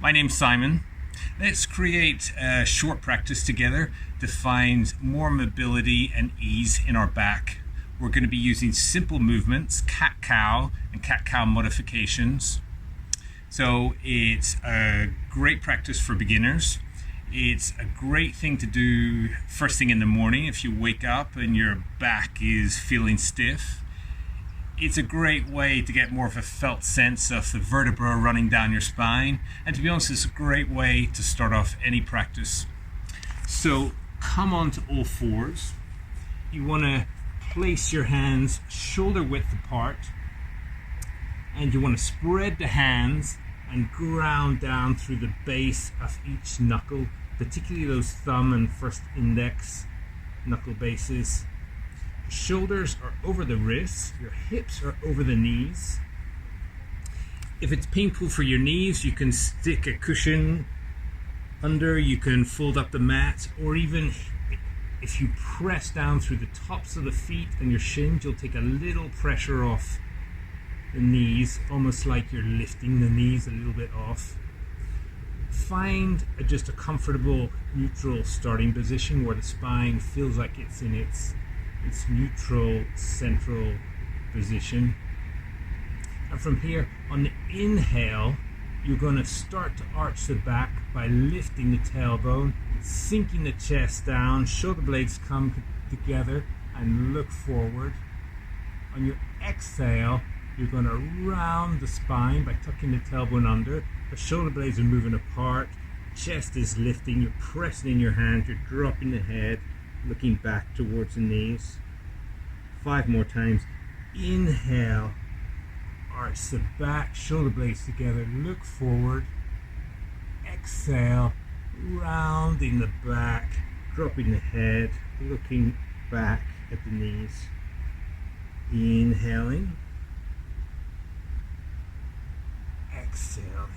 My name's Simon. Let's create a short practice together to find more mobility and ease in our back. We're going to be using simple movements, cat-cow and cat-cow modifications. So it's a great practice for beginners. It's a great thing to do first thing in the morning if you wake up and your back is feeling stiff. It's a great way to get more of a felt sense of the vertebra running down your spine. And to be honest, it's a great way to start off any practice. So come onto all fours. You want to place your hands shoulder width apart. And you want to spread the hands and ground down through the base of each knuckle, particularly those thumb and first index knuckle bases. Your shoulders are over the wrists, your hips are over the knees. If it's painful for your knees, you can stick a cushion under, you can fold up the mat, or even if you press down through the tops of the feet and your shins, you'll take a little pressure off the knees, almost like you're lifting the knees a little bit off. Find just a comfortable neutral starting position where the spine feels like it's in its neutral central position. And from here, on the inhale, you're going to start to arch the back by lifting the tailbone, sinking the chest down, shoulder blades come together and look forward. On your exhale, you're going to round the spine by tucking the tailbone under. The shoulder blades are moving apart, chest is lifting, you're pressing in your hand, you're dropping the head, looking back towards the knees. 5 more times. Inhale, arch the back, shoulder blades together, look forward. Exhale, rounding the back, dropping the head, looking back at the knees. Inhaling. Exhaling.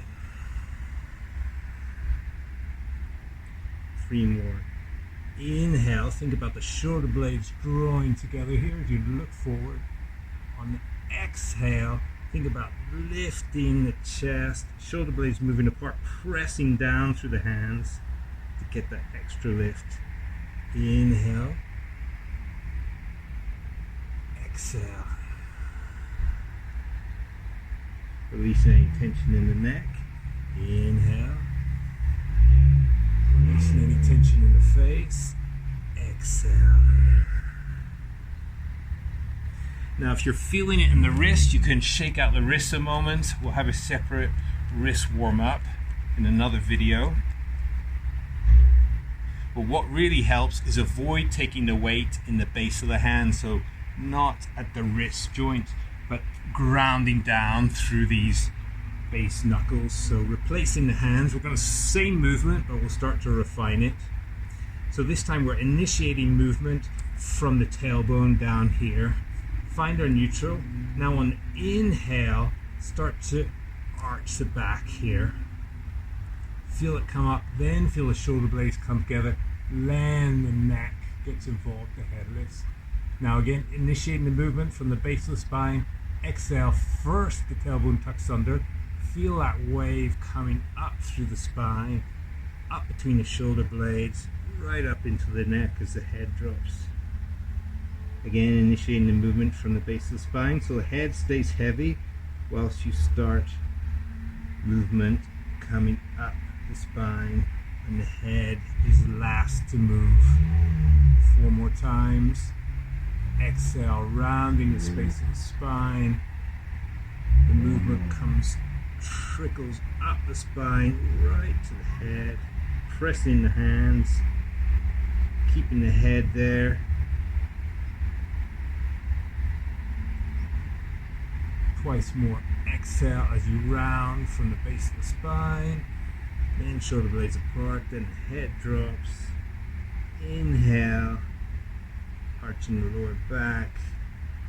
3 more. Inhale, think about the shoulder blades drawing together here as you look forward. On the exhale, think about lifting the chest, shoulder blades moving apart, pressing down through the hands to get that extra lift. Inhale. Exhale. Release any tension in the neck. Inhale. Releasing any tension in the face. Exhale. Now if you're feeling it in the wrist, you can shake out the wrist a moment. We'll have a separate wrist warm-up in another video. But what really helps is avoid taking the weight in the base of the hand, so not at the wrist joint, but grounding down through these base knuckles. So replacing the hands, we're going to same movement, but we'll start to refine it. So this time we're initiating movement from the tailbone down here. Find our neutral. Now on the inhale, start to arch the back here. Feel it come up, then feel the shoulder blades come together. Land the neck, gets involved, the head lifts. Now again, initiating the movement from the base of the spine. Exhale, first the tailbone tucks under. Feel that wave coming up through the spine, up between the shoulder blades, right up into the neck as the head drops. Again, initiating the movement from the base of the spine, so the head stays heavy whilst you start movement coming up the spine, and the head is last to move. 4 more times. Exhale, rounding the space of the spine. The movement trickles up the spine, right to the head. Pressing the hands, keeping the head there. Twice more. Exhale as you round from the base of the spine. Then shoulder blades apart, then the head drops. Inhale. Arching the lower back,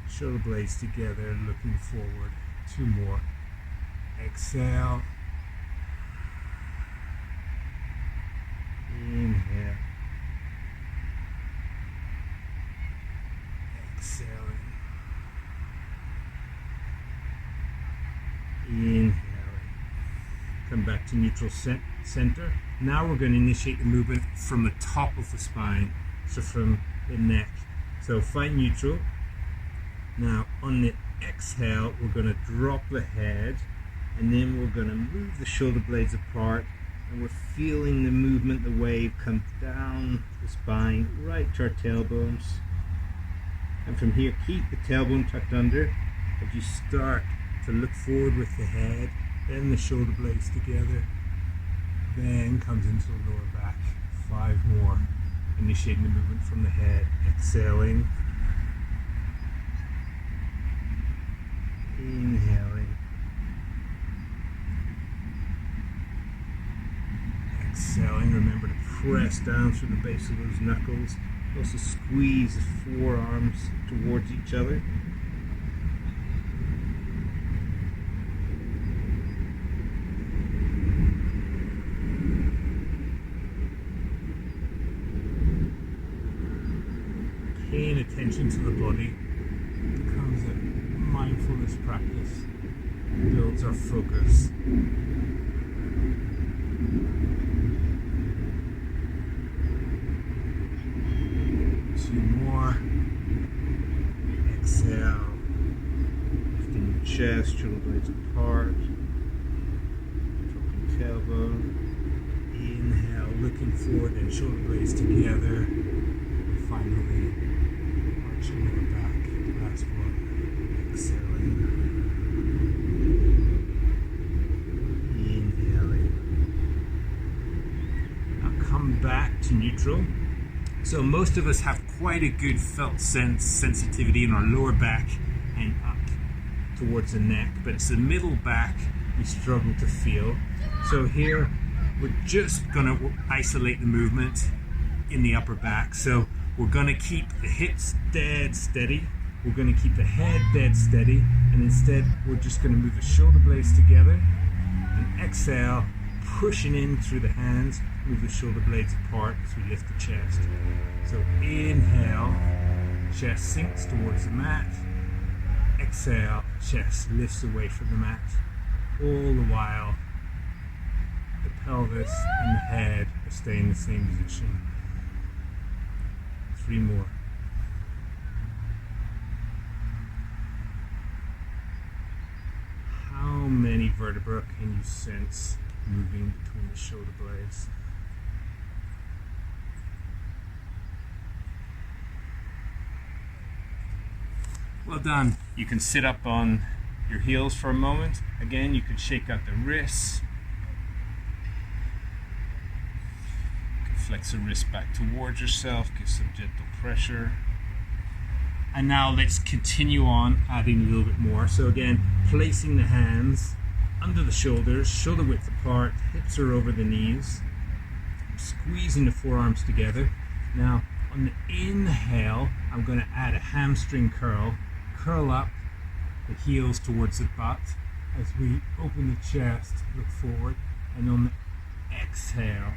shoulder blades together, looking forward. 2 more. Exhale. Inhale. Exhaling. Inhaling. Come back back to neutral center. Now we're going to initiate the movement from the top of the spine, so from the neck. So find neutral. Now on the exhale, we're going to drop the head, and then we're going to move the shoulder blades apart, and we're feeling the movement, the wave come down the spine, right to our tailbones. And from here, keep the tailbone tucked under as you start to look forward with the head, then the shoulder blades together, then comes into the lower back. 5 more. Initiating the movement from the head, exhaling, inhaling, exhaling. Remember to press down through the base of those knuckles. Also squeeze the forearms towards each other. Paying attention to the body becomes a mindfulness practice, builds our focus. 2 more. Exhale. Lifting your chest, shoulder blades apart. Dropping tailbone. Inhale, looking forward, and shoulder blades together. And finally, arching lower back. Last one. Exhaling. Inhaling. Now come back to neutral. So most of us have quite a good felt sensitivity in our lower back and up towards the neck, but it's the middle back we struggle to feel. So here we're just going to isolate the movement in the upper back. So we're going to keep the hips dead steady, we're going to keep the head dead steady, and instead we're just going to move the shoulder blades together and exhale, pushing in through the hands. Move the shoulder blades apart as we lift the chest. So inhale, chest sinks towards the mat. Exhale, chest lifts away from the mat. All the while, the pelvis and the head are staying in the same position. 3 more. How many vertebrae can you sense moving between the shoulder blades? Well done. You can sit up on your heels for a moment. Again, you can shake out the wrists. You can flex the wrist back towards yourself, give some gentle pressure. And now let's continue on adding a little bit more. So again, placing the hands under the shoulders, shoulder width apart, hips are over the knees, squeezing the forearms together. Now on the inhale, I'm going to add a hamstring curl. Curl up the heels towards the butt as we open the chest, look forward, and on the exhale,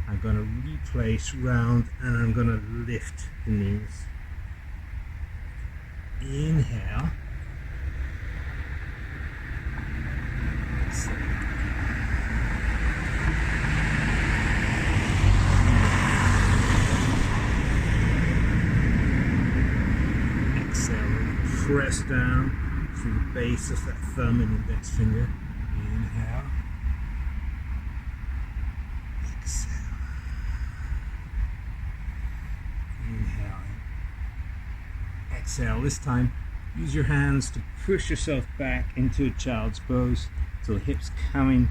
I'm going to replace round and I'm going to lift the knees. Inhale. Exhale. Press down through the base of that thumb and index finger. Inhale. Exhale. Inhaling. Exhale. This time, use your hands to push yourself back into a child's pose. So the hips coming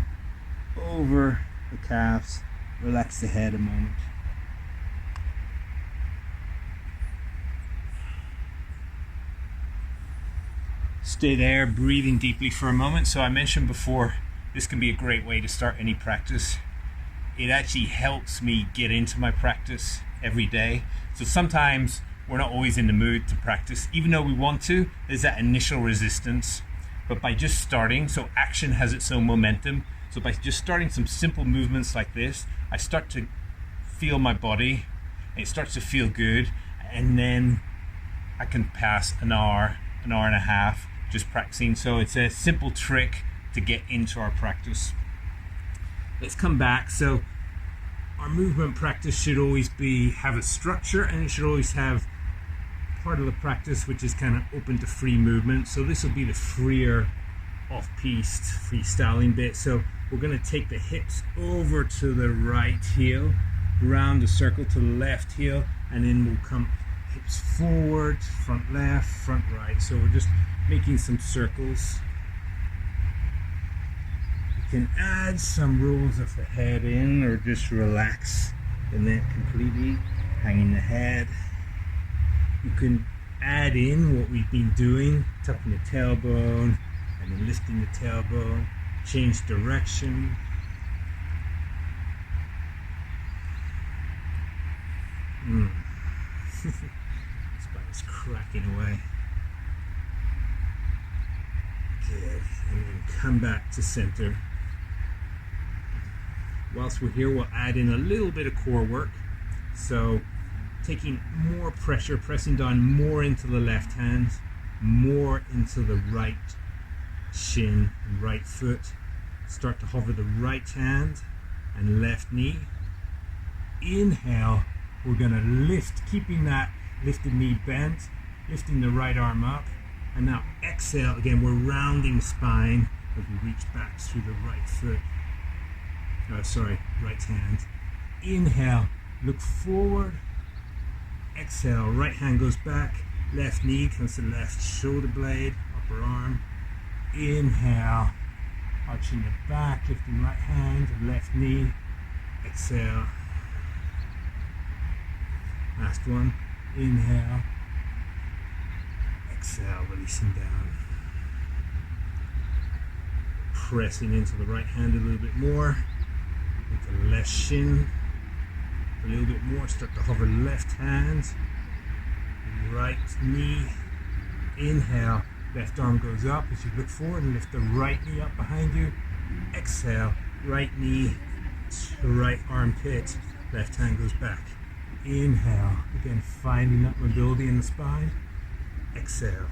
over the calves. Relax the head a moment. Stay there, breathing deeply for a moment. So I mentioned before, this can be a great way to start any practice. It actually helps me get into my practice every day. So sometimes we're not always in the mood to practice, even though we want to. There's that initial resistance. But by just starting, so action has its own momentum. So by just starting some simple movements like this, I start to feel my body, and it starts to feel good. And then I can pass an hour and a half just practicing. So it's a simple trick to get into our practice. Let's come back. So our movement practice should always have a structure, and it should always have part of the practice which is kind of open to free movement. So this will be the freer off-piste freestyling bit. So we're going to take the hips over to the right heel, round the circle to the left heel, and then we'll come hips forward, front left, front right. So we're just making some circles. You can add some rolls of the head in, or just relax the neck completely, hanging the head. You can add in what we've been doing, tucking the tailbone and then lifting the tailbone, change direction. Spine's cracking away. Good. And then come back to center. Whilst we're here, we'll add in a little bit of core work. So taking more pressure, pressing down more into the left hand, more into the right shin and right foot. Start to hover the right hand and left knee. Inhale, we're going to lift, keeping that lifted knee bent, lifting the right arm up. And now exhale, again, we're rounding the spine as we reach back through the right foot. Right hand. Inhale, look forward. Exhale, right hand goes back, left knee comes to the left shoulder blade, upper arm. Inhale, arching the back, lifting right hand, left knee. Exhale. Last one. Inhale. Exhale, releasing down. Pressing into the right hand a little bit more. Into the left shin. A little bit more. Start to hover left hand. Right knee. Inhale. Left arm goes up as you look forward and lift the right knee up behind you. Exhale. Right knee to right armpit. Left hand goes back. Inhale. Again, finding that mobility in the spine. Exhale.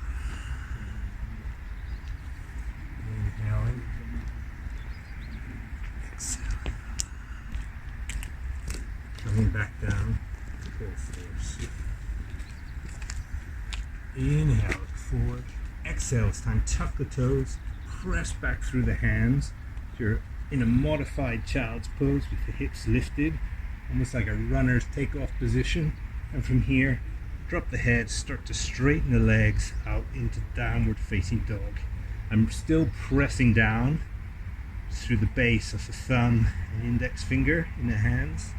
Inhaling. Exhale. Coming back down. Full force. Inhale, look forward. Exhale, it's time. Tuck the toes. Press back through the hands. You're in a modified child's pose with the hips lifted, almost like a runner's takeoff position. And from here, drop the head, start to straighten the legs out into downward facing dog. I'm still pressing down through the base of the thumb and index finger in the hands.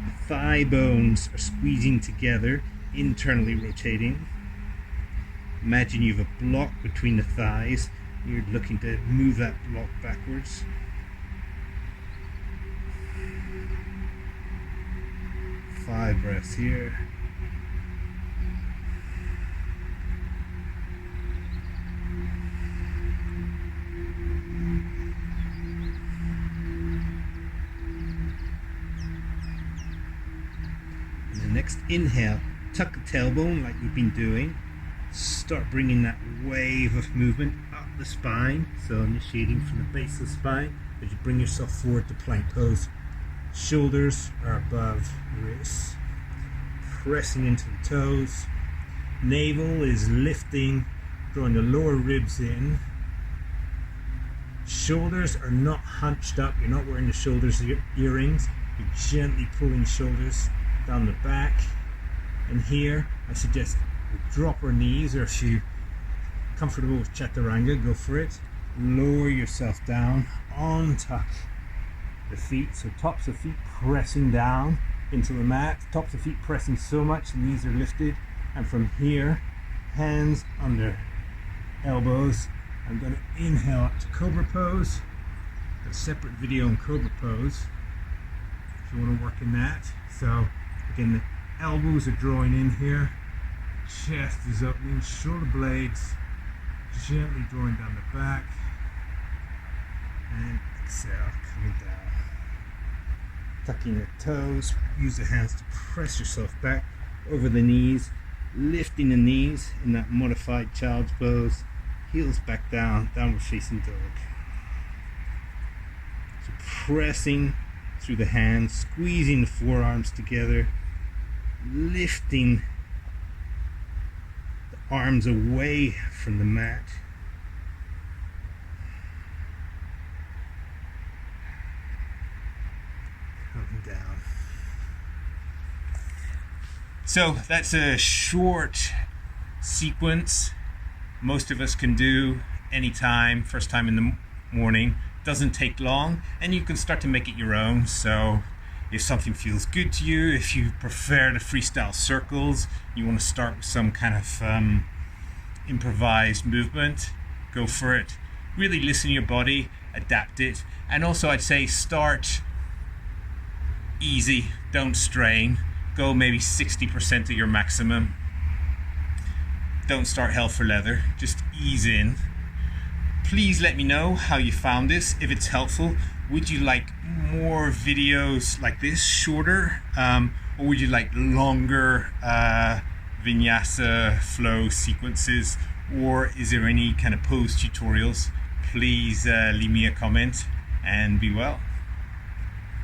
The thigh bones are squeezing together, internally rotating. Imagine you have a block between the thighs. You're looking to move that block backwards. 5 breaths here. And the next inhale, tuck the tailbone like we've been doing. Start bringing that wave of movement up the spine. So initiating from the base of the spine as you bring yourself forward to plank pose. Shoulders are above wrists, pressing into the toes. Navel is lifting, drawing the lower ribs in. Shoulders are not hunched up. You're not wearing the shoulders earrings. You're gently pulling shoulders down the back. And here, I suggest we drop our knees, or if you're comfortable with chaturanga, go for it. Lower yourself down, untuck the feet, so tops of feet pressing down into the mat, tops of feet pressing so much, the knees are lifted, and from here, hands under elbows. I'm going to inhale up to Cobra Pose. A separate video on Cobra Pose if you want to work in that. So again, the elbows are drawing in here, chest is opening, shoulder blades gently drawing down the back, and exhale, coming down. Tucking the toes, use the hands to press yourself back over the knees, lifting the knees in that modified child's pose, heels back down, downward facing dog. So pressing through the hands, squeezing the forearms together, lifting the arms away from the mat. Coming down. So that's a short sequence most of us can do anytime, first time in the morning. Doesn't take long, and you can start to make it your own. So if something feels good to you, if you prefer the freestyle circles, you want to start with some kind of improvised movement, go for it. Really listen to your body, adapt it, and also I'd say start easy, don't strain. Go maybe 60% of your maximum. Don't start hell for leather, just ease in. Please let me know how you found this, if it's helpful. Would you like more videos like this, shorter, or would you like longer vinyasa flow sequences, or is there any kind of pose tutorials? Please leave me a comment and be well.